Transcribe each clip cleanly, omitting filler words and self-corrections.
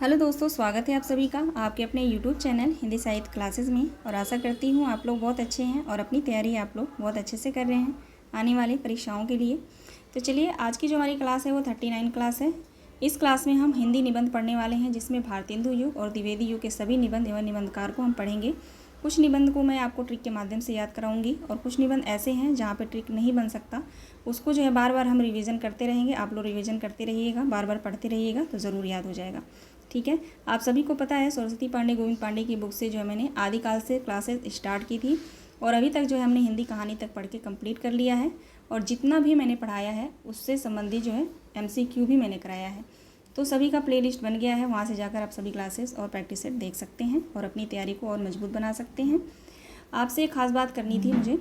Hello दोस्तों, स्वागत है आप सभी का आपके अपने यूट्यूब चैनल हिंदी साहित्य क्लासेस में। और आशा करती हूँ आप लोग बहुत अच्छे हैं और अपनी तैयारी आप लोग बहुत अच्छे से कर रहे हैं आने वाली परीक्षाओं के लिए। तो चलिए, आज की जो हमारी क्लास है वो 39 क्लास है। इस क्लास में हम हिंदी निबंध पढ़ने वाले हैं, जिसमें भारतेंदु युग और द्विवेदी युग के सभी निबंध एवं निबंधकार को हम पढ़ेंगे। कुछ निबंध को मैं आपको ट्रिक के माध्यम से याद कराऊंगी और कुछ निबंध ऐसे हैं जहाँ पे ट्रिक नहीं बन सकता, उसको जो है बार बार हम रिवीजन करते रहेंगे। आप लोग रिवीजन करते रहिएगा, बार बार पढ़ते रहिएगा तो ज़रूर याद हो जाएगा। ठीक है, आप सभी को पता है सरस्वती पांडे गोविंद पांडे की बुक से जो है मैंने आदिकाल से क्लासेस स्टार्ट की थी और अभी तक जो है हमने हिंदी कहानी तक पढ़ के कंप्लीट कर लिया है। और जितना भी मैंने पढ़ाया है उससे संबंधित जो है MCQ भी मैंने कराया है। तो सभी का प्लेलिस्ट बन गया है, वहाँ से जाकर आप सभी क्लासेस और प्रैक्टिस सेट देख सकते हैं और अपनी तैयारी को और मजबूत बना सकते हैं। आपसे एक खास बात करनी थी मुझे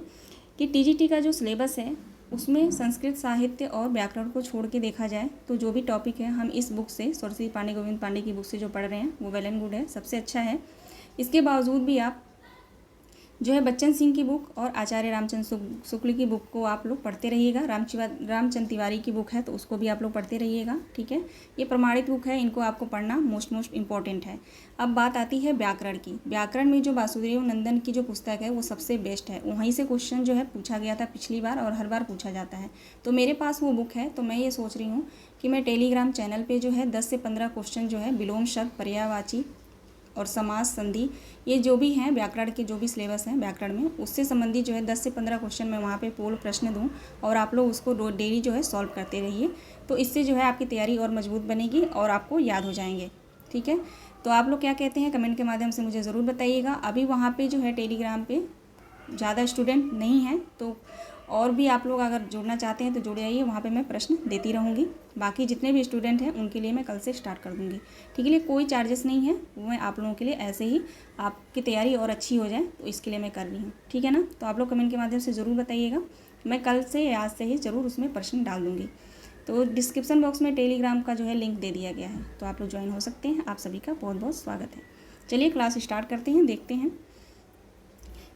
कि TGT का जो सिलेबस है उसमें संस्कृत साहित्य और व्याकरण को छोड़ के देखा जाए तो जो भी टॉपिक है हम इस बुक से सरस्वती पांडे गोविंद पांडे की बुक से जो पढ़ रहे हैं वो वेल एंड गुड है, सबसे अच्छा है। इसके बावजूद भी आप जो है बच्चन सिंह की बुक और आचार्य रामचंद्र शुक्ल की बुक को आप लोग पढ़ते रहिएगा। रामचंद्र तिवारी की बुक है तो उसको भी आप लोग पढ़ते रहिएगा। ठीक है, ये प्रमाणित बुक है, इनको आपको पढ़ना मोस्ट इम्पॉर्टेंट है। अब बात आती है व्याकरण की। व्याकरण में जो वासुदेव नंदन की जो पुस्तक है वो सबसे बेस्ट है। वहीं से क्वेश्चन जो है पूछा गया था पिछली बार और हर बार पूछा जाता है। तो मेरे पास वो बुक है, तो मैं ये सोच रही हूँ कि मैं टेलीग्राम चैनल पर जो है 10 से 15 क्वेश्चन जो है विलोम शब्द, पर्यायवाची और समास, संधि, ये जो भी हैं व्याकरण के जो भी सिलेबस हैं व्याकरण में उससे संबंधित जो है 10 से 15 क्वेश्चन मैं वहाँ पे पोल प्रश्न दूँ और आप लोग उसको डेली जो है सॉल्व करते रहिए। तो इससे जो है आपकी तैयारी और मजबूत बनेगी और आपको याद हो जाएंगे। ठीक है, तो आप लोग क्या कहते हैं कमेंट के माध्यम से मुझे ज़रूर बताइएगा। अभी वहाँ पर जो है टेलीग्राम पर ज़्यादा स्टूडेंट नहीं हैं, तो और भी आप लोग अगर जुड़ना चाहते हैं तो जुड़ जाइए, वहाँ पे मैं प्रश्न देती रहूँगी। बाकी जितने भी स्टूडेंट हैं उनके लिए मैं कल से स्टार्ट कर दूँगी। ठीक है, कोई चार्जेस नहीं है, वो मैं आप लोगों के लिए ऐसे ही आपकी तैयारी और अच्छी हो जाए तो इसके लिए मैं कर रही हूँ। ठीक है ना, तो आप लोग कमेंट के माध्यम से ज़रूर बताइएगा, मैं कल से या आज से ही ज़रूर उसमें प्रश्न डाल दूँगी। तो डिस्क्रिप्शन बॉक्स में टेलीग्राम का जो है लिंक दे दिया गया है, तो आप लोग ज्वाइन हो सकते हैं। आप सभी का बहुत बहुत स्वागत है। चलिए क्लास स्टार्ट करते हैं, देखते हैं।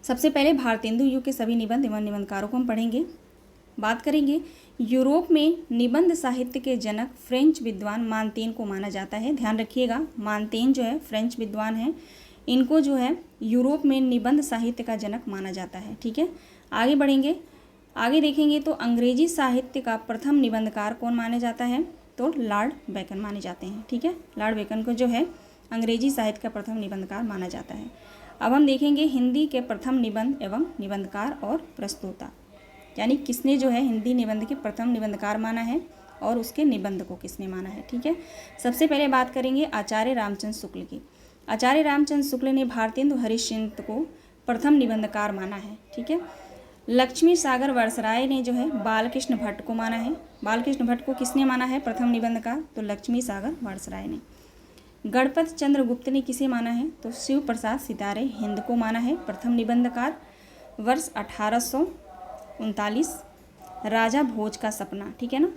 सबसे पहले भारतेंदु युग के सभी निबंध एवं निबंधकारों को हम पढ़ेंगे। बात करेंगे, यूरोप में निबंध साहित्य के जनक फ्रेंच विद्वान मानतेन को माना जाता है। ध्यान रखिएगा, मानतेन जो है फ्रेंच विद्वान हैं, इनको जो है यूरोप में निबंध साहित्य का जनक माना जाता है। ठीक है, आगे बढ़ेंगे, आगे देखेंगे तो अंग्रेजी साहित्य का प्रथम निबंधकार कौन माना जाता है, तो लॉर्ड बेकन माने जाते हैं। ठीक है, लॉर्ड बेकन को जो है अंग्रेजी साहित्य का प्रथम निबंधकार माना जाता है। अब हम देखेंगे हिंदी के प्रथम निबंध एवं निबंधकार और प्रस्तोता, यानी किसने जो है हिंदी निबंध के प्रथम निबंधकार माना है और उसके निबंध को किसने माना है। ठीक है, सबसे पहले बात करेंगे आचार्य रामचंद्र शुक्ल की। आचार्य रामचंद्र शुक्ल ने भारतेंदु हरिश्चंद्र को प्रथम निबंधकार माना है। ठीक है, लक्ष्मी सागर वर्षराय ने जो है बालकृष्ण भट्ट को माना है। बालकृष्ण भट्ट को किसने माना है प्रथम निबंधकार, तो लक्ष्मी सागर वर्षराय ने। गणपत चंद्र गुप्त ने किसे माना है, तो शिव प्रसाद सितारे हिंद को माना है प्रथम निबंधकार। वर्ष 1839। राजा भोज का सपना, ठीक है ना,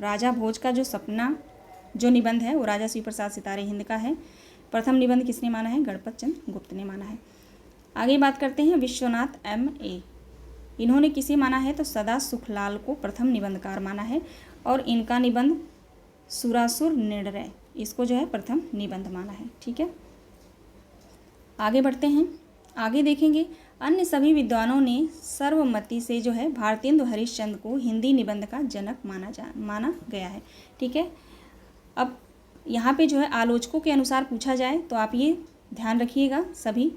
राजा भोज का जो सपना जो निबंध है वो राजा शिव प्रसाद सितारे हिंद का है। प्रथम निबंध किसने माना है, गणपत चंद्र गुप्त ने माना है। आगे बात करते हैं विश्वनाथ MA, इन्होंने किसे माना है, तो सदा सुखलाल को प्रथम निबंधकार माना है और इनका निबंध सुरासुर निर्णय, इसको जो है प्रथम निबंध माना है। ठीक है, आगे बढ़ते हैं, आगे देखेंगे अन्य सभी विद्वानों ने सर्वमति से जो है भारतेंदु हरिश्चंद्र को हिंदी निबंध का जनक माना गया है। ठीक है, अब यहाँ पे जो है आलोचकों के अनुसार पूछा जाए तो आप ये ध्यान रखिएगा सभी,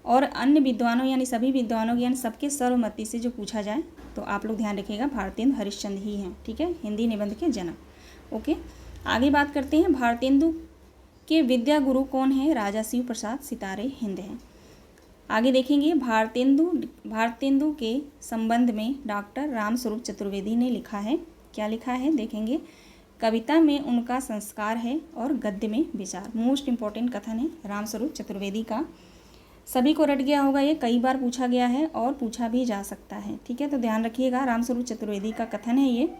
और अन्य विद्वानों यानी सभी विद्वानों यानी सबके सर्वमति से जो पूछा जाए तो आप लोग ध्यान रखिएगा भारतेंदु हरिश्चंद्र ही हैं। ठीक है, हिंदी निबंध के जनक। ओके, आगे बात करते हैं भारतेंदु के विद्या गुरु कौन है, राजा शिव प्रसाद सितारे हिंद हैं। आगे देखेंगे भारतेंदु के संबंध में डॉक्टर रामस्वरूप चतुर्वेदी ने लिखा है। क्या लिखा है देखेंगे, कविता में उनका संस्कार है और गद्य में विचार। मोस्ट इम्पॉर्टेंट कथन है रामस्वरूप चतुर्वेदी का, सभी को रट गया होगा, ये कई बार पूछा गया है और पूछा भी जा सकता है। ठीक है, तो ध्यान रखिएगा, रामस्वरूप चतुर्वेदी का कथन है ये।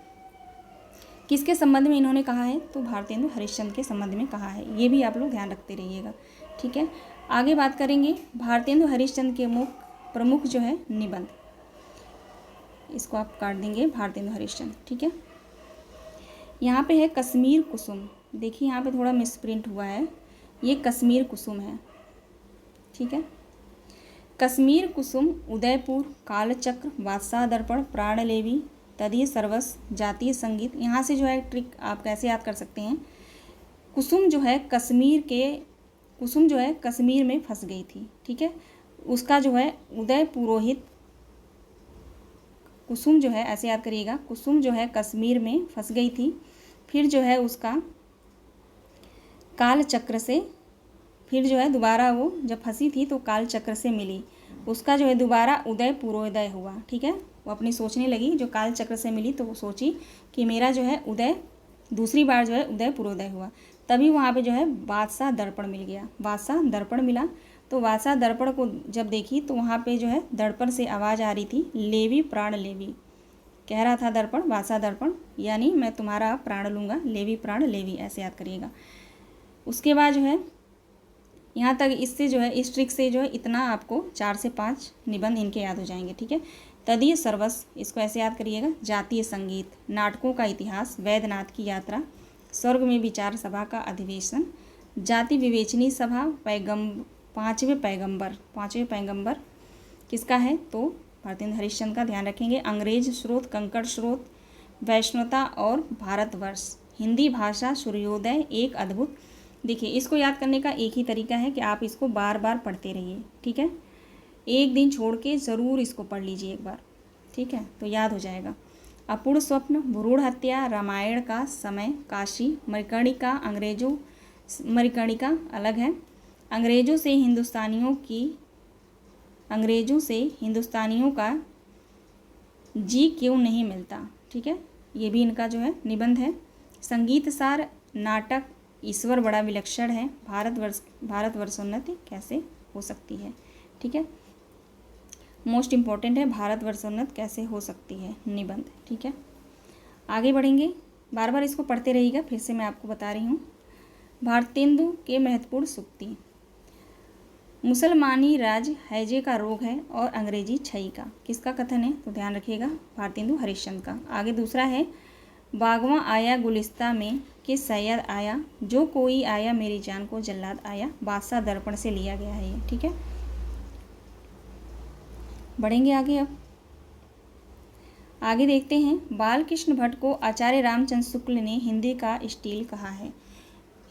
किसके संबंध में इन्होंने कहा है, तो भारतेंदु हरिश्चंद्र के संबंध में कहा है, ये भी आप लोग ध्यान रखते रहिएगा। ठीक है, आगे बात करेंगे भारतेंदु हरिश्चंद्र के प्रमुख जो है निबंध, इसको आप काट देंगे भारतेंदु हरिश्चंद्र। ठीक है, यहाँ पे है कश्मीर कुसुम, देखिए यहाँ पे थोड़ा मिसप्रिंट हुआ है, ये कश्मीर कुसुम है, ठीक है। कश्मीर कुसुम, उदयपुर, कालचक्र, बादशाह दर्पण, प्राणलेवी, तदीय सर्वस, जातीय संगीत। यहाँ से जो है ट्रिक आप कैसे याद कर सकते हैं। कुसुम जो है कश्मीर में फंस गई थी, ठीक है। उसका जो है उदय पुरोहित, कुसुम जो है ऐसे याद करिएगा, कुसुम जो है कश्मीर में फंस गई थी। फिर जो है उसका काल चक्र से, फिर जो है दोबारा वो जब फंसी थी तो काल चक्र से मिली, उसका जो है दोबारा उदय पुरोदय हुआ, ठीक है। वो अपनी सोचने लगी, जो काल चक्र से मिली तो वो सोची कि मेरा जो है उदय, दूसरी बार जो है उदय पुरोदय हुआ। तभी वहाँ पे जो है बादशाह दर्पण मिल गया, बादशाह दर्पण मिला। तो बादशाह दर्पण को जब देखी तो वहाँ पे जो है दर्पण से आवाज़ आ रही थी, लेवी प्राण लेवी, कह रहा था दर्पण, बादशाह दर्पण, यानी मैं तुम्हारा प्राण लूँगा, लेवी प्राण लेवी, ऐसे याद करिएगा। उसके बाद जो है यहाँ तक, इससे जो है इस ट्रिक से जो है इतना आपको 4 से 5 निबंध इनके याद हो जाएंगे, ठीक है। तदीय सर्वस, इसको ऐसे याद करिएगा। जातीय संगीत, नाटकों का इतिहास, वैद्यनाथ की यात्रा, स्वर्ग में विचार सभा का अधिवेशन, जाति विवेचनी सभा, पांचवें पैगंबर किसका है तो भारतेंद्र हरिश्चंद्र का, ध्यान रखेंगे। अंग्रेज स्रोत, कंकड़ स्रोत, वैष्णवता और भारतवर्ष, हिंदी भाषा, सूर्योदय, एक अद्भुत। देखिए इसको याद करने का एक ही तरीका है कि आप इसको बार बार पढ़ते रहिए, ठीक है। एक दिन छोड़ के ज़रूर इसको पढ़ लीजिए एक बार, ठीक है, तो याद हो जाएगा। अपूर्ण स्वप्न, भ्रूण हत्या, रामायण का समय, काशी, मणिकर्णिका, मणिकर्णिका अलग है। अंग्रेज़ों से हिंदुस्तानियों का जी क्यों नहीं मिलता, ठीक है, ये भी इनका जो है निबंध है। संगीत सार, नाटक, ईश्वर बड़ा विलक्षण है, भारतवर्षोन्नति कैसे हो सकती है, ठीक है। मोस्ट इम्पॉर्टेंट है, भारतवर्षोन्नत कैसे हो सकती है, निबंध, ठीक है। आगे बढ़ेंगे, बार बार इसको पढ़ते रहिएगा, फिर से मैं आपको बता रही हूँ। भारतेंदु के महत्वपूर्ण सूक्ति, मुसलमानी राज हैजे का रोग है और अंग्रेजी छई का, किसका कथन है तो ध्यान रखिएगा, भारतेंदु हरिश्चंद्र का। आगे दूसरा है, बागवां आया गुलिस्ता में कि सैयद आया, जो कोई आया मेरी जान को जल्लाद आया, बादशाह दर्पण से लिया गया है ये, ठीक है। बढ़ेंगे आगे, अब आगे देखते हैं। बालकृष्ण भट्ट को आचार्य रामचंद्र शुक्ल ने हिंदी का स्टील कहा है।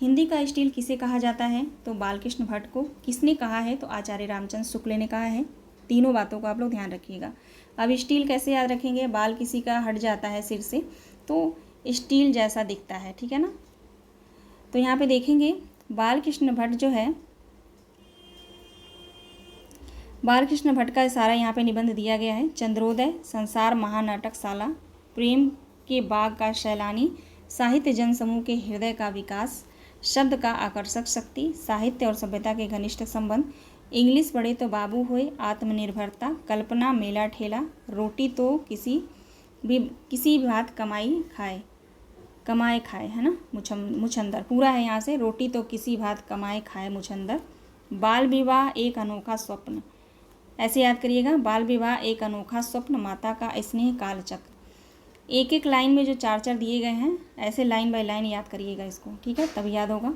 हिंदी का स्टील किसे कहा जाता है तो बालकृष्ण भट्ट को। किसने कहा है तो आचार्य रामचंद्र शुक्ल ने कहा है। तीनों बातों को आप लोग ध्यान रखिएगा। अब स्टील कैसे याद रखेंगे, बाल किसी का हट जाता है सिर से तो स्टील जैसा दिखता है, ठीक है ना। तो यहाँ पे देखेंगे बालकृष्ण भट्ट जो है, बालकृष्ण भट्ट का सारा यहाँ पे निबंध दिया गया है। चंद्रोदय, संसार महानाटकशाला, प्रेम के बाग का सैलानी, साहित्य जनसमूह के हृदय का विकास, शब्द का आकर्षक शक्ति, साहित्य और सभ्यता के घनिष्ठ संबंध, इंग्लिश पढ़े तो बाबू हुए, आत्मनिर्भरता, कल्पना, मेला ठेला, रोटी तो किसी बात कमाए खाए, है ना, मुछंदर पूरा है यहाँ से, रोटी तो किसी बात कमाए खाए मुछंदर, बाल विवाह एक अनोखा स्वप्न, ऐसे याद करिएगा, बाल विवाह एक अनोखा स्वप्न, माता का स्नेह, कालचक्र। एक एक लाइन में जो 4-4 दिए गए हैं ऐसे लाइन बाय लाइन याद करिएगा इसको, ठीक है, तभी याद होगा।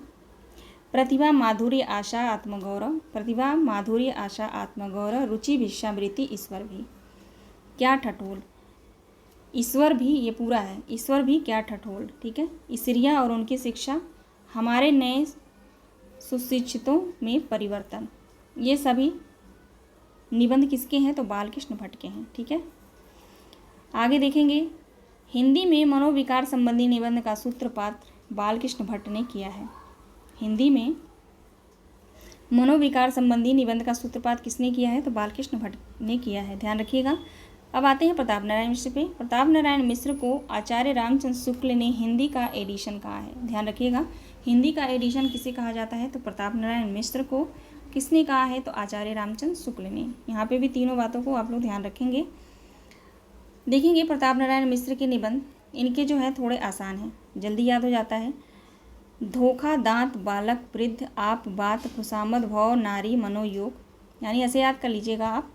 प्रतिभा माधुर्य आशा आत्मगौरव, प्रतिभा माधुर्य आशा आत्मगौरव, रुचि भिक्षावृत्ति, ईश्वर भी क्या ठठोल, ईश्वर भी ये पूरा है, ईश्वर भी क्या ठठोल, ठीक है। ईश्वरिया और उनकी शिक्षा, हमारे नए सुशिक्षितों में परिवर्तन, ये सभी निबंध किसके हैं तो बालकृष्ण भट्ट के हैं, ठीक है। आगे देखेंगे, हिंदी में मनोविकार संबंधी निबंध का सूत्रपात बालकृष्ण भट्ट ने किया है। हिंदी में मनोविकार संबंधी निबंध का सूत्रपात किसने किया है तो बालकृष्ण भट्ट ने किया है, ध्यान रखिएगा। अब आते हैं प्रताप नारायण मिश्र पे। प्रताप नारायण मिश्र को आचार्य रामचंद्र शुक्ल ने हिंदी का एडिशन कहा है, ध्यान रखिएगा। हिंदी का एडिशन किसे कहा जाता है तो प्रताप नारायण मिश्र को। किसने कहा है तो आचार्य रामचंद्र शुक्ल ने। यहाँ पे भी तीनों बातों को आप लोग ध्यान रखेंगे। देखेंगे प्रताप नारायण मिश्र के निबंध, इनके जो है थोड़े आसान हैं, जल्दी याद हो जाता है। धोखा, दांत, बालक, वृद्ध, आप, बात, खुशामद, भव, नारी, मनोयोग, यानी ऐसे याद कर लीजिएगा आप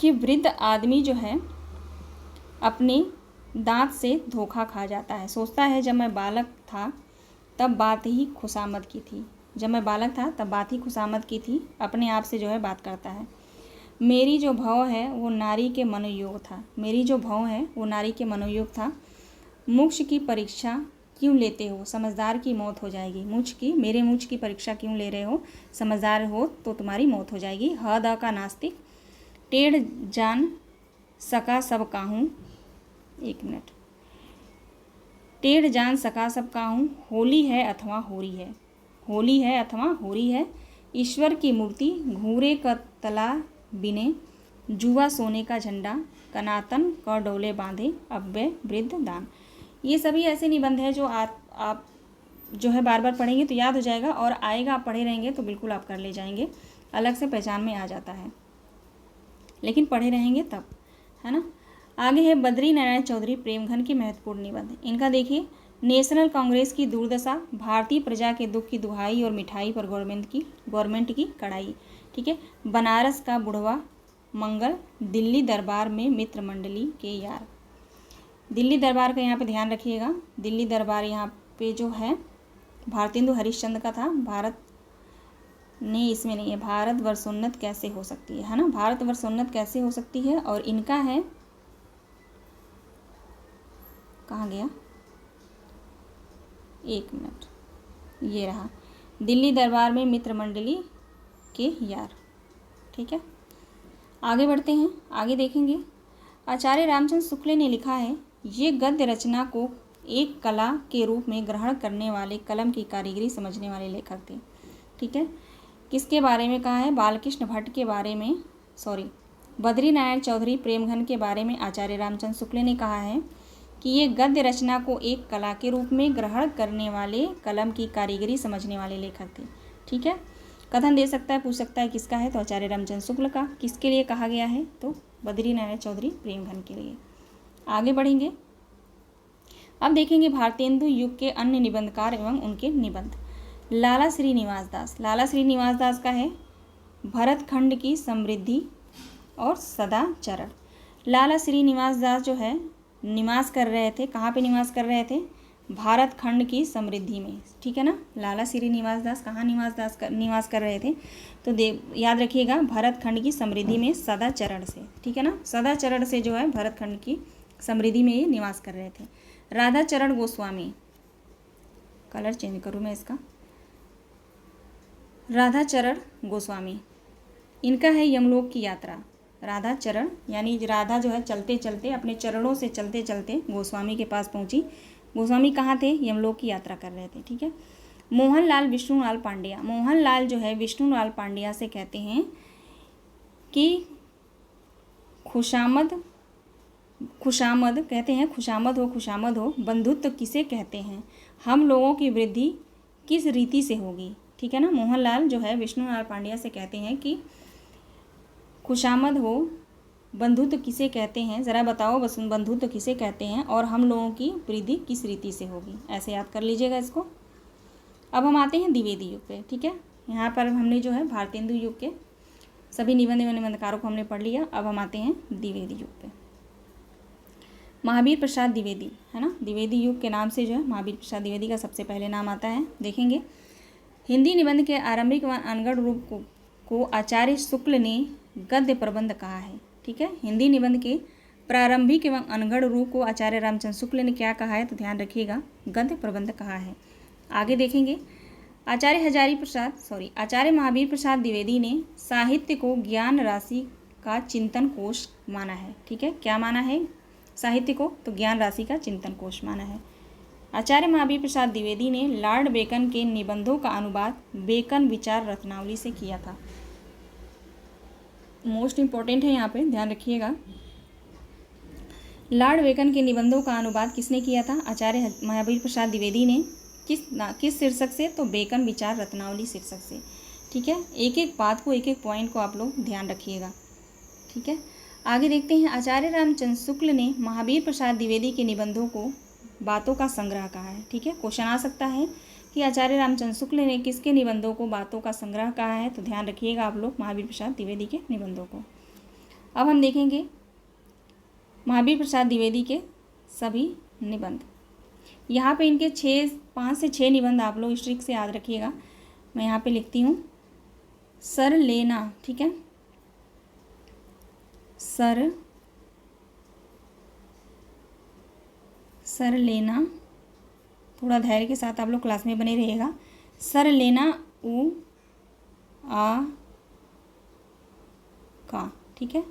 कि वृद्ध आदमी जो है अपने दांत से धोखा खा जाता है। सोचता है जब मैं बालक था तब बात ही खुशामद की थी। जब मैं बालक था तब बात ही खुशामद की थी। अपने आप से जो है बात करता है। मेरी जो भव है वो नारी के मनोयोग था। मेरी जो भव है वो नारी के मनोयोग था। मोक्ष की परीक्षा क्यों लेते हो, समझदार की मौत हो जाएगी। मेरे मोक्ष की परीक्षा क्यों ले रहे हो, समझदार हो तो तुम्हारी मौत हो जाएगी। ह द का नास्तिक। टेढ़ जान सका सब काहूँ, एक मिनट, टेढ़ जान सका सब काहूँ, होली है अथवा होरी है। होली है अथवा होरी है। ईश्वर की मूर्ति घूरे का तला बिने, जुआ सोने का झंडा, कनातन क डोले बांधे, अव्यय वृद्ध दान। ये सभी ऐसे निबंध हैं जो आप जो है बार बार पढ़ेंगे तो याद हो जाएगा, और आएगा आप पढ़े रहेंगे तो बिल्कुल आप कर ले जाएंगे, अलग से पहचान में आ जाता है, लेकिन पढ़े रहेंगे तब, है ना। आगे है बद्री नारायण चौधरी प्रेमघन की महत्वपूर्ण निबंध। इनका देखिए, नेशनल कांग्रेस की दुर्दशा, भारतीय प्रजा के दुख की दुहाई और मिठाई पर गवर्नमेंट की कड़ाई। ठीक है। बनारस का बुढ़वा मंगल, दिल्ली दरबार में मित्र मंडली के यार। दिल्ली दरबार का यहाँ पे ध्यान रखिएगा। दिल्ली दरबार यहाँ पे जो है भारतेंदु हरिश्चंद्र का था। भारत नहीं, इसमें नहीं है। भारत वर्षोन्नत कैसे हो सकती है ना, भारत वर्षोन्नत कैसे हो सकती है। और इनका है, कहाँ गया, एक मिनट, ये रहा, दिल्ली दरबार में मित्र मंडली के यार। ठीक है, आगे बढ़ते हैं, आगे देखेंगे। आचार्य रामचंद्र शुक्ल ने लिखा है, ये गद्य रचना को एक कला के रूप में ग्रहण करने वाले, कलम की कारीगरी समझने वाले लेखक थे। ठीक है, किसके बारे में कहा है, बालकृष्ण भट्ट के बारे में, बद्री नारायण चौधरी प्रेमघन के बारे में आचार्य रामचंद्र शुक्ल ने कहा है कि ये गद्य रचना को एक कला के रूप में ग्रहण करने वाले, कलम की कारीगरी समझने वाले लेखक थे। ठीक है, कथन दे सकता है, पूछ सकता है किसका है, तो आचार्य रामचंद्र शुक्ल का। किसके लिए कहा गया है, तो बद्री नारायण चौधरी प्रेमघन के लिए। आगे बढ़ेंगे, अब देखेंगे भारतेंदु युग के अन्य निबंधकार एवं उनके निबंध। लाला श्रीनिवास दास। लाला श्रीनिवास दास का है भरतखंड की समृद्धि और सदाचरण। लाला श्रीनिवास दास जो है निवास कर रहे थे, कहाँ पे निवास कर रहे थे, भारत खंड की समृद्धि में। ठीक है ना, लाला श्रीनिवास दास कहाँ निवास कर रहे थे, तो याद रखिएगा, भरत खंड की समृद्धि में सदाचरण से। ठीक है ना, सदाचरण से जो है भरत खंड की समृद्धि में ये निवास कर रहे थे। राधाचरण गोस्वामी, कलर चेंज करूँ मैं इसका, राधाचरण गोस्वामी, इनका है यमलोक की यात्रा। राधाचरण यानी राधा जो है चलते चलते, अपने चरणों से चलते चलते गोस्वामी के पास पहुंची। गोस्वामी कहाँ थे, यमलोक की यात्रा कर रहे थे। ठीक है। मोहनलाल विष्णुलाल पांड्या। मोहनलाल जो है विष्णुलाल पांड्या से कहते हैं कि खुशामद कहते हैं, खुशामद हो, बंधुत्व किसे कहते हैं, हम लोगों की वृद्धि किस रीति से होगी। ठीक है ना, मोहनलाल जो है विष्णुलाल पांड्या से कहते हैं कि खुशामद हो, बंधुत्व किसे कहते हैं, ज़रा बताओ बंधुत्व किसे कहते हैं, और हम लोगों की वृद्धि किस रीति से होगी। ऐसे याद कर लीजिएगा इसको। अब हम आते हैं द्विवेदी युग पे। ठीक है, यहाँ पर हमने जो है भारतेंदु युग के सभी निबंध एवं निबंधकारों को हमने पढ़ लिया। अब हम आते हैं द्विवेदी युग पे। महावीर प्रसाद द्विवेदी, है ना, द्विवेदी युग के नाम से जो है महावीर प्रसाद द्विवेदी का सबसे पहले नाम आता है। देखेंगे, हिंदी निबंध के आरंभिक व अनगढ़ रूप को आचार्य शुक्ल ने गद्य प्रबंध कहा है। ठीक है, हिंदी निबंध के प्रारंभिक एवं अनगढ़ रूप को आचार्य रामचंद्र शुक्ल ने क्या कहा है, तो ध्यान रखिएगा, गद्य प्रबंध कहा है। आगे देखेंगे, आचार्य महावीर प्रसाद द्विवेदी ने साहित्य को ज्ञान राशि का चिंतन कोश माना है। ठीक है, क्या माना है साहित्य को, तो ज्ञान राशि का चिंतन कोश माना है। आचार्य महावीर प्रसाद द्विवेदी ने लॉर्ड बेकन के निबंधों का अनुवाद बेकन विचार रत्नावली से किया था। मोस्ट इंपॉर्टेंट है, यहाँ पे ध्यान रखिएगा, लॉर्ड बेकन के निबंधों का अनुवाद किसने किया था, आचार्य महावीर प्रसाद द्विवेदी ने। किस शीर्षक से, तो बेकन विचार रत्नावली शीर्षक से। ठीक है, एक एक बात को, एक एक पॉइंट को आप लोग ध्यान रखिएगा। ठीक है, आगे देखते हैं, आचार्य रामचंद्र शुक्ल ने महावीर प्रसाद द्विवेदी के निबंधों को बातों का संग्रह कहा है। ठीक है, क्वेश्चन आ सकता है कि आचार्य रामचंद्र शुक्ल ने किसके निबंधों को बातों का संग्रह कहा है, तो ध्यान रखिएगा आप लोग महावीर प्रसाद द्विवेदी के निबंधों को। अब हम देखेंगे महावीर प्रसाद द्विवेदी के सभी निबंध। यहाँ पे इनके 5 से 6 निबंध आप लोग इस ट्रिक से याद रखिएगा। मैं यहाँ पे लिखती हूँ सर लेना, ठीक है, सर लेना। थोड़ा धैर्य के साथ आप लोग क्लास में बने रहिएगा। सर लेना उ आ का, ठीक है,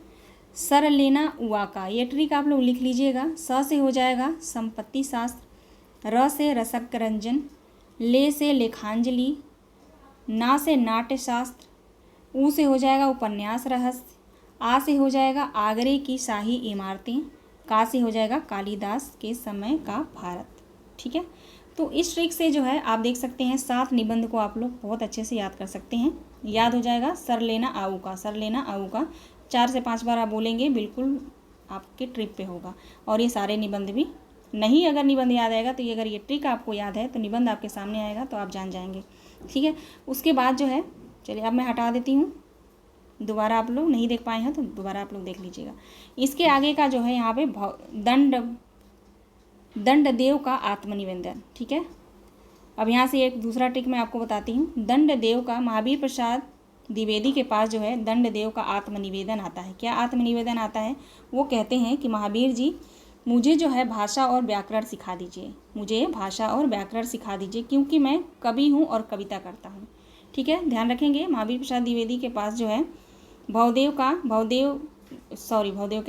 सर लेना उआ का। ये ट्रिक आप लोग लिख लीजिएगा। स से हो जाएगा संपत्ति शास्त्र, र से रसक रंजन, ले से लेखांजलि, ना से नाट्य शास्त्र, ऊ से हो जाएगा उपन्यास रहस्य, आ से हो जाएगा आगरे की शाही इमारतें, का से हो जाएगा कालिदास के समय का भारत, ठीक है। तो इस ट्रिक से जो है आप देख सकते हैं 7 निबंध को आप लोग बहुत अच्छे से याद कर सकते हैं। याद हो जाएगा सर लेना आऊ का, सर लेना आऊ का 4 से 5 बार आप बोलेंगे, बिल्कुल आपके ट्रिप पे होगा। और ये सारे निबंध भी नहीं, अगर निबंध याद आएगा तो ये, अगर ये ट्रिक आपको याद है तो निबंध आपके सामने आएगा तो आप जान जाएंगे, ठीक है। उसके बाद जो है, चलिए अब मैं हटा देती हूँ। दोबारा आप लोग नहीं देख पाए हैं तो दोबारा आप लोग देख लीजिएगा। इसके आगे का जो है यहाँ पे दंडदेव का आत्मनिवेदन, ठीक है। अब यहाँ से एक दूसरा ट्रिक मैं आपको बताती हूँ। दंडदेव का, महावीर प्रसाद द्विवेदी के पास जो है दंडदेव का आत्मनिवेदन आता है। क्या आत्मनिवेदन आता है? वो कहते हैं कि महावीर जी मुझे जो है भाषा और व्याकरण सिखा दीजिए, मुझे भाषा और व्याकरण सिखा दीजिए, क्योंकि मैं कवि हूँ और कविता करता हूँ, ठीक है। ध्यान रखेंगे, महावीर प्रसाद द्विवेदी के पास जो है भवदेव कह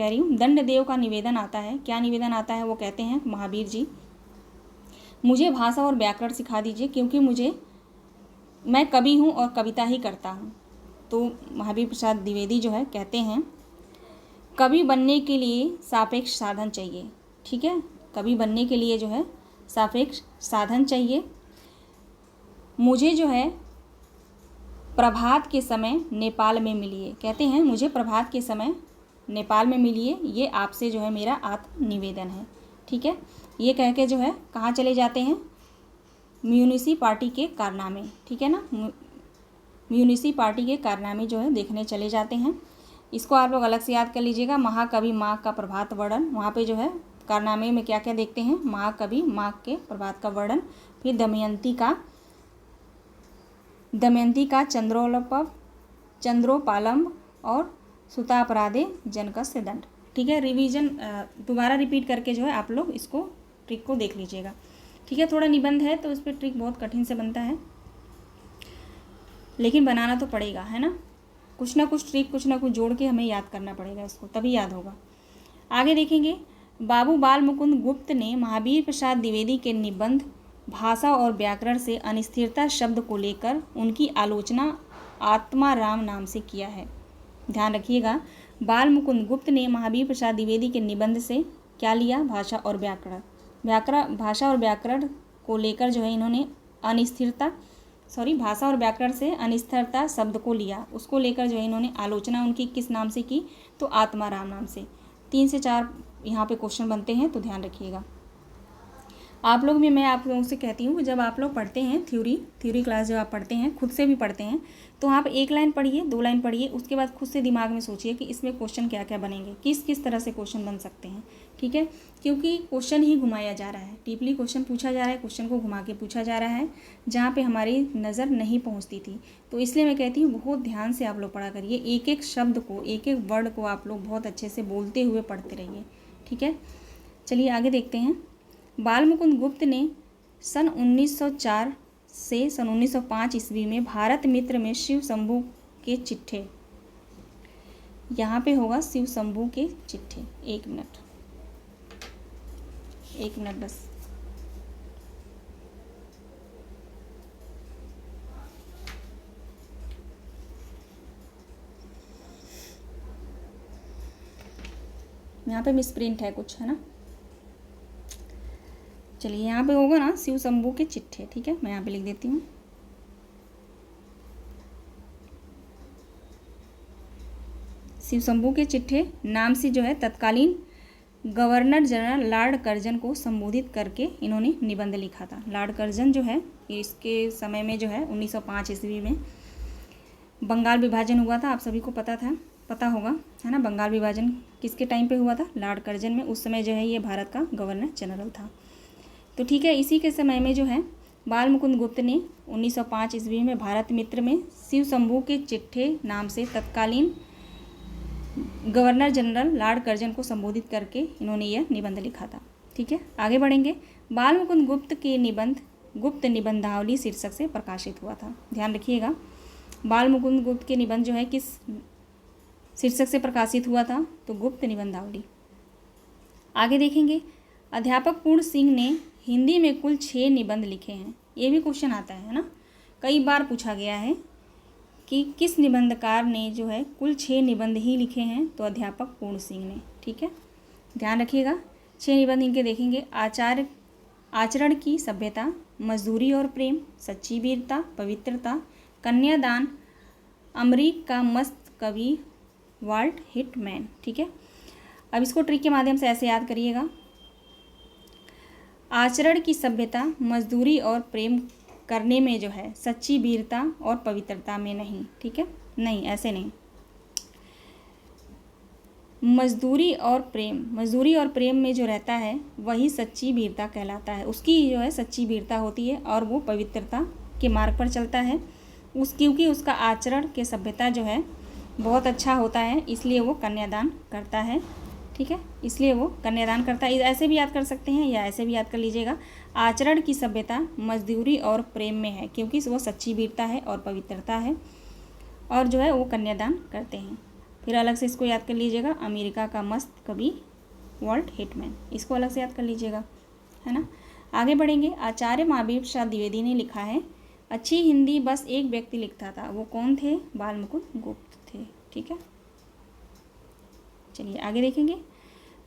रही हूँ, दंडदेव का निवेदन आता है। क्या निवेदन आता है? वो कहते हैं महावीर जी मुझे भाषा और व्याकरण सिखा दीजिए, क्योंकि मैं कवि हूँ और कविता ही करता हूँ। तो महावीर प्रसाद द्विवेदी जो है कहते हैं कवि बनने के लिए सापेक्ष साधन चाहिए, ठीक है। कवि बनने के लिए जो है सापेक्ष साधन चाहिए। मुझे जो है प्रभात के समय नेपाल में मिलिए, कहते हैं मुझे प्रभात के समय नेपाल में मिलिए, ये आपसे जो है मेरा आत्मनिवेदन है, ठीक है। ये कह के जो है कहाँ चले जाते हैं? म्यूनिसिपालिटी के कारनामे, ठीक है ना, म्यूनिसिपालिटी के कारनामे जो है देखने चले जाते हैं। इसको आप लोग अलग से याद कर लीजिएगा। महाकवि माघ का प्रभात वर्णन, वहाँ पे जो है कारनामे में क्या क्या देखते हैं? महाकवि माघ के प्रभात का वर्णन। फिर दमयंती का चंद्रोपालम और सुतापराधे जनकस्य दंड, ठीक है। रिवीजन दोबारा रिपीट करके जो है आप लोग इसको ट्रिक को देख लीजिएगा, ठीक है। थोड़ा निबंध है तो इस पर ट्रिक बहुत कठिन से बनता है, लेकिन बनाना तो पड़ेगा, है ना। कुछ ना कुछ ट्रिक, कुछ ना कुछ जोड़ के हमें याद करना पड़ेगा इसको, तभी याद होगा। आगे देखेंगे, बाबू बाल मुकुंद गुप्त ने महावीर प्रसाद द्विवेदी के निबंध भाषा और व्याकरण से अनिस्थिरता शब्द को लेकर उनकी आलोचना आत्माराम नाम से किया है। ध्यान रखिएगा, बाल मुकुंद गुप्त ने महावीर प्रसाद द्विवेदी के निबंध से क्या लिया? भाषा और व्याकरण को लेकर जो है इन्होंने भाषा और व्याकरण से अनिस्थिरता शब्द को लिया, उसको लेकर जो है इन्होंने आलोचना उनकी किस नाम से की? तो आत्माराम नाम से। 3 से 4 यहाँ पे क्वेश्चन बनते हैं, तो ध्यान रखिएगा। आप लोग भी, मैं आप लोगों से कहती हूँ, जब आप लोग पढ़ते हैं थ्योरी क्लास जब आप पढ़ते हैं, खुद से भी पढ़ते हैं, तो आप 1 लाइन पढ़िए, 2 लाइन पढ़िए, उसके बाद खुद से दिमाग में सोचिए कि इसमें क्वेश्चन क्या क्या बनेंगे, किस किस तरह से क्वेश्चन बन सकते हैं, ठीक है। क्योंकि क्वेश्चन ही घुमाया जा रहा है, डीपली क्वेश्चन पूछा जा रहा है, क्वेश्चन को घुमा के पूछा जा रहा है, जहाँ पे हमारी नज़र नहीं पहुँचती थी। तो इसलिए मैं कहती हूँ बहुत ध्यान से आप लोग पढ़ा करिए, एक एक शब्द को, एक एक वर्ड को आप लोग बहुत अच्छे से बोलते हुए पढ़ते रहिए, ठीक है। चलिए आगे देखते हैं। बाल मुकुंद गुप्त ने सन 1904 से सन 1905 ईस्वी में भारत मित्र में शिव शंभू के चिट्ठे, यहाँ पे होगा शिव शंभू के चिट्ठे। एक मिनट बस। यहाँ पे मिसप्रिंट है कुछ, है ना। चलिए यहाँ पे होगा ना शिव शंभू के चिट्ठे, ठीक है। मैं यहाँ पे लिख देती हूँ शिव शंभू के चिट्ठे नाम से जो है तत्कालीन गवर्नर जनरल लॉर्ड कर्जन को संबोधित करके इन्होंने निबंध लिखा था। लॉर्ड कर्जन जो है, इसके समय में जो है 1905 ईस्वी में बंगाल विभाजन हुआ था, आप सभी को पता था, पता होगा, है ना। बंगाल विभाजन किसके टाइम पे हुआ था? लॉर्ड कर्जन में। उस समय जो है ये भारत का गवर्नर जनरल था। तो ठीक है, इसी के समय में जो है बाल मुकुंद गुप्त ने 1905 ईस्वी में भारत मित्र में शिव शंभू के चिट्ठे नाम से तत्कालीन गवर्नर जनरल लॉर्ड कर्जन को संबोधित करके इन्होंने यह निबंध लिखा था। ठीक है, आगे बढ़ेंगे। बाल मुकुंद गुप्त के निबंध गुप्त निबंधावली शीर्षक से प्रकाशित हुआ था। ध्यान रखिएगा, बाल मुकुंद गुप्त के निबंध जो है किस शीर्षक से प्रकाशित हुआ था? तो गुप्त निबंधावली। आगे देखेंगे, अध्यापक पूर्ण सिंह ने हिंदी में कुल 6 निबंध लिखे हैं। ये भी क्वेश्चन आता है ना, कई बार पूछा गया है कि किस निबंधकार ने जो है कुल 6 निबंध ही लिखे हैं? तो अध्यापक पूर्ण सिंह ने। ठीक है, ध्यान रखिएगा, 6 निबंध इनके देखेंगे। आचरण की सभ्यता, मजदूरी और प्रेम, सच्ची वीरता, पवित्रता, कन्यादान, अमरीक का मस्त कवि, वाल्ट हिटमैन। ठीक है, अब इसको ट्रिक के माध्यम से ऐसे याद करिएगा। आचरण की सभ्यता, मजदूरी और प्रेम करने में जो है, सच्ची वीरता और पवित्रता में नहीं। ठीक है, नहीं, ऐसे नहीं। मजदूरी और प्रेम में जो रहता है वही सच्ची वीरता कहलाता है। उसकी जो है सच्ची वीरता होती है और वो पवित्रता के मार्ग पर चलता है। क्योंकि उसका आचरण के सभ्यता जो है बहुत अच्छा होता है, इसलिए वो कन्यादान करता है। ठीक है, इसलिए वो कन्यादान करता है। ऐसे भी याद कर सकते हैं या ऐसे भी याद कर लीजिएगा। आचरण की सभ्यता मजदूरी और प्रेम में है, क्योंकि वो सच्ची वीरता है और पवित्रता है, और जो है वो कन्यादान करते हैं। फिर अलग से इसको याद कर लीजिएगा, अमेरिका का मस्त कवि वाल्ट हिटमैन, इसको अलग से याद कर लीजिएगा, है ना। आगे बढ़ेंगे। आचार्य महावीर प्रसाद द्विवेदी ने लिखा है, अच्छी हिंदी बस एक व्यक्ति लिखता था। वो कौन थे? बाल मुकुंद गुप्त थे। ठीक है, चलिए आगे देखेंगे।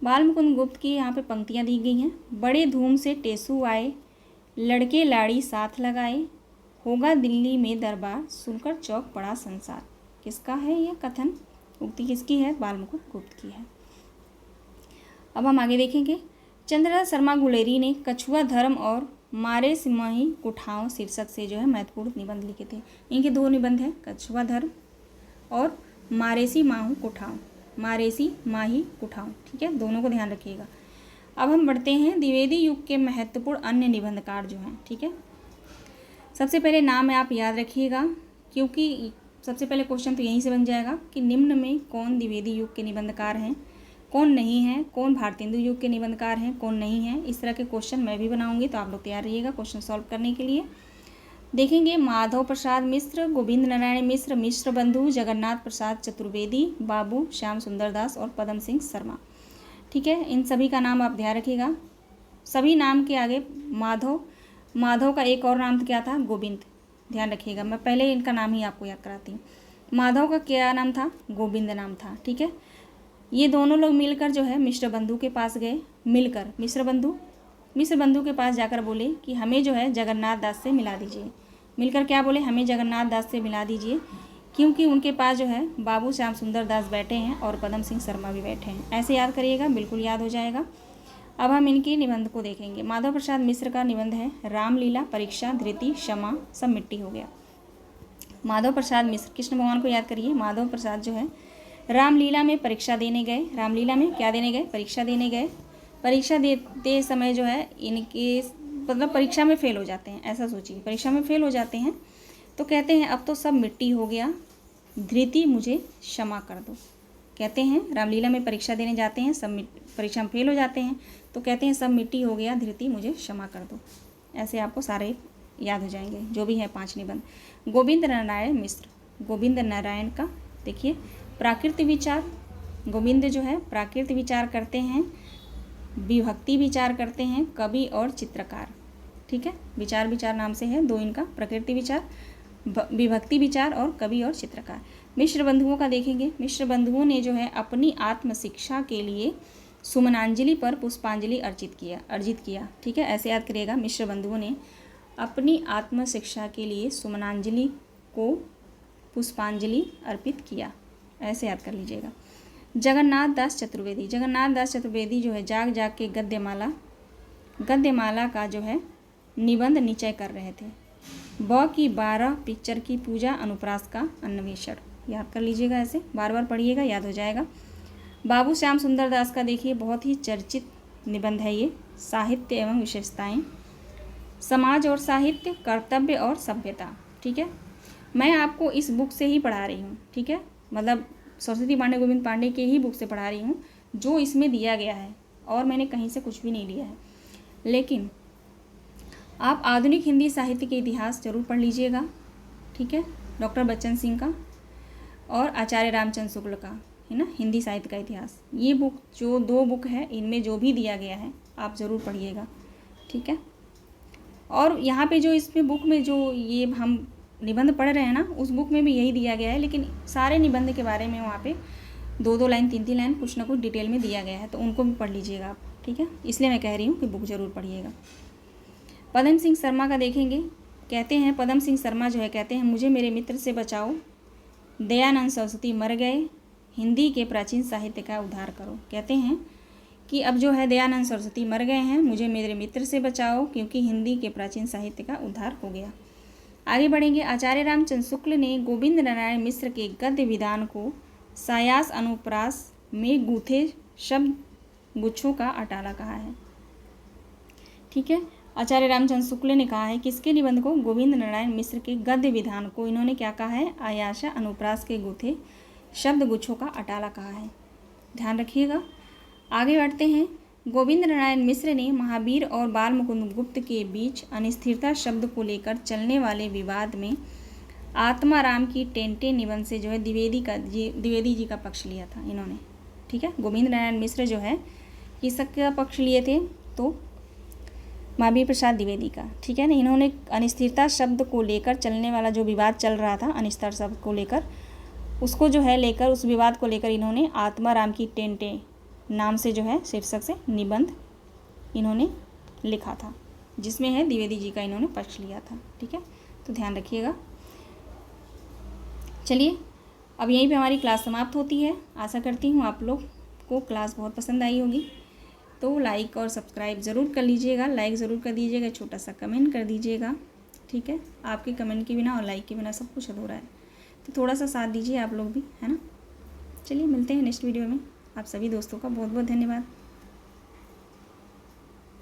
बाल मुकुंद गुप्त की यहाँ पे पंक्तियाँ दी गई हैं। बड़े धूम से टेसू आए, लड़के लाड़ी साथ लगाए, होगा दिल्ली में दरबार, सुनकर चौक पड़ा संसार। किसका है ये कथन? उक्ति किसकी है? बाल मुकुंद गुप्त की है। अब हम आगे देखेंगे। चंद्रदास शर्मा गुलेरी ने कछुआ धर्म और मारे सिमाही कुठाओं शीर्षक से जो है महत्वपूर्ण निबंध लिखे थे। इनके 2 निबंध हैं, कछुआ धर्म और मारेसी माहू कुठाओं। ठीक है, दोनों को ध्यान रखिएगा। अब हम बढ़ते हैं द्विवेदी युग के महत्वपूर्ण अन्य निबंधकार जो हैं। ठीक है, सबसे पहले नाम आप याद रखिएगा, क्योंकि सबसे पहले क्वेश्चन तो यहीं से बन जाएगा कि निम्न में कौन द्विवेदी युग के निबंधकार हैं, कौन नहीं है, कौन भारतेंदु युग के निबंधकार हैं, कौन नहीं है। इस तरह के क्वेश्चन मैं भी बनाऊंगी, तो आप लोग तैयार रहिएगा क्वेश्चन सॉल्व करने के लिए। देखेंगे, माधव प्रसाद मिश्र, गोविंद नारायण मिश्र, मिश्र बंधु, जगन्नाथ प्रसाद चतुर्वेदी, बाबू श्याम सुंदर दास और पदम सिंह शर्मा। ठीक है, इन सभी का नाम आप ध्यान रखिएगा। सभी नाम के आगे माधव का एक और नाम क्या था? गोविंद। ध्यान रखिएगा, मैं पहले इनका नाम ही आपको याद कराती हूँ। माधव का क्या नाम था? गोविंद नाम था। ठीक है, ये दोनों लोग मिलकर जो है मिश्र बंधु के पास गए। मिलकर मिश्र बंधु के पास जाकर बोले कि हमें जो है जगन्नाथ दास से मिला दीजिए। मिलकर क्या बोले? हमें जगन्नाथ दास से मिला दीजिए, क्योंकि उनके पास जो है बाबू श्याम सुंदर दास बैठे हैं और पदम सिंह शर्मा भी बैठे हैं। ऐसे याद करिएगा, बिल्कुल याद हो जाएगा। अब हम इनके निबंध को देखेंगे। माधव प्रसाद मिश्र का निबंध है रामलीला, परीक्षा, धृति, क्षमा, सब मिट्टी हो गया। माधव प्रसाद मिश्र, कृष्ण भगवान को याद करिए। माधव प्रसाद जो है रामलीला में परीक्षा देने गए। रामलीला में क्या देने गए? परीक्षा देने गए। परीक्षा देते समय जो है इनके मतलब परीक्षा में फेल हो जाते हैं। ऐसा सोचिए, परीक्षा में फेल हो जाते हैं तो कहते हैं अब तो सब मिट्टी हो गया, धृति मुझे क्षमा कर दो। कहते हैं रामलीला में परीक्षा देने जाते हैं, सब परीक्षा में फेल हो जाते हैं तो कहते हैं सब मिट्टी हो गया, धृति मुझे क्षमा कर दो। ऐसे आपको सारे याद हो जाएंगे जो भी है 5 निबंध। गोविंद नारायण मिश्र, गोविंद नारायण का देखिए प्राकृत विचार। गोविंद जो है प्राकृत विचार करते हैं, विभक्ति विचार करते हैं, कवि और चित्रकार। ठीक है, विचार नाम से है 2 इनका, प्रकृति विचार, विभक्ति विचार और कवि और चित्रकार। मिश्र बंधुओं का देखेंगे। मिश्र बंधुओं ने जो है अपनी आत्म शिक्षा के लिए सुमनांजलि पर पुष्पांजलि अर्जित किया। ठीक है, ऐसे याद करिएगा। मिश्र बंधुओं ने अपनी आत्म शिक्षा के लिए सुमनांजलि को पुष्पांजलि अर्पित किया। ऐसे याद कर लीजिएगा। जगन्नाथ दास चतुर्वेदी जो है जाग जाग के गद्यमाला का जो है निबंध निश्चय कर रहे थे। ब की 12 पिक्चर की पूजा अनुप्रास का अन्वेषण। याद कर लीजिएगा, ऐसे बार बार पढ़िएगा, याद हो जाएगा। बाबू श्याम सुंदर दास का देखिए बहुत ही चर्चित निबंध है ये, साहित्य एवं विशेषताएं, समाज और साहित्य, कर्तव्य और सभ्यता। ठीक है, मैं आपको इस बुक से ही पढ़ा रही हूँ। ठीक है, मतलब सरस्वती पांडे गोविंद पांडे के ही बुक से पढ़ा रही हूँ जो इसमें दिया गया है, और मैंने कहीं से कुछ भी नहीं लिया है। लेकिन आप आधुनिक हिंदी साहित्य के इतिहास जरूर पढ़ लीजिएगा। ठीक है, डॉक्टर बच्चन सिंह का और आचार्य रामचंद्र शुक्ल का, है ना, हिंदी साहित्य का इतिहास। ये बुक जो 2 बुक है, इनमें जो भी दिया गया है आप ज़रूर पढ़िएगा। ठीक है, और यहाँ पे जो इसमें बुक में जो ये हम निबंध पढ़ रहे हैं ना, उस बुक में भी यही दिया गया है, लेकिन सारे निबंध के बारे में वहाँ पे 2-2 लाइन 3-3 लाइन कुछ ना कुछ डिटेल में दिया गया है, तो उनको भी पढ़ लीजिएगा आप। ठीक है, इसलिए मैं कह रही हूँ कि बुक ज़रूर पढ़िएगा। पदम सिंह शर्मा का देखेंगे, कहते हैं पदम सिंह शर्मा जो है, कहते हैं मुझे मेरे मित्र से बचाओ, दयानंद सरस्वती मर गए, हिंदी के प्राचीन साहित्य का उद्धार करो। कहते हैं कि अब जो है दयानंद सरस्वती मर गए हैं, मुझे मेरे मित्र से बचाओ क्योंकि हिंदी के प्राचीन साहित्य का उद्धार हो गया। आगे बढ़ेंगे। आचार्य रामचंद्र शुक्ल ने गोविंद नारायण मिश्र के गद्य विधान को सायास अनुप्रास में गूथे शब्द गुच्छों का अटाला कहा है। ठीक है, आचार्य रामचंद्र शुक्ल ने कहा है किसके निबंध को, गोविंद नारायण मिश्र के गद्य विधान को इन्होंने क्या कहा है, आयासा अनुप्रास के गूथे शब्द गुच्छों का अटाला कहा है। ध्यान रखिएगा। आगे बढ़ते हैं। गोविंद नारायण मिश्र ने महावीर और बाल मुकुंद गुप्त के बीच अनिस्थिरता शब्द को लेकर चलने वाले विवाद में आत्माराम की टेंटे निबंध से जो है द्विवेदी जी का पक्ष लिया था इन्होंने। ठीक है, गोविंद नारायण मिश्र जो है किसका पक्ष लिए थे, तो महावीर प्रसाद द्विवेदी का। ठीक है ना, इन्होंने अनिस्थिरता शब्द को लेकर चलने वाला जो विवाद चल रहा था अनिस्थिरता शब्द को लेकर, उसको जो है लेकर उस विवाद को लेकर इन्होंने आत्माराम की टेंटे नाम से जो है शीर्षक से निबंध इन्होंने लिखा था, जिसमें है द्विवेदी जी का इन्होंने पक्ष लिया था। ठीक है, तो ध्यान रखिएगा। चलिए, अब यहीं पे हमारी क्लास समाप्त होती है। आशा करती हूँ आप लोग को क्लास बहुत पसंद आई होगी, तो लाइक और सब्सक्राइब ज़रूर कर लीजिएगा, लाइक ज़रूर कर दीजिएगा, छोटा सा कमेंट कर दीजिएगा। ठीक है, आपके कमेंट के बिना और लाइक के बिना सब कुछ अधूरा है, तो थोड़ा सा साथ दीजिए आप लोग भी, है ना। चलिए, मिलते हैं नेक्स्ट वीडियो में। आप सभी दोस्तों का बहुत बहुत धन्यवाद।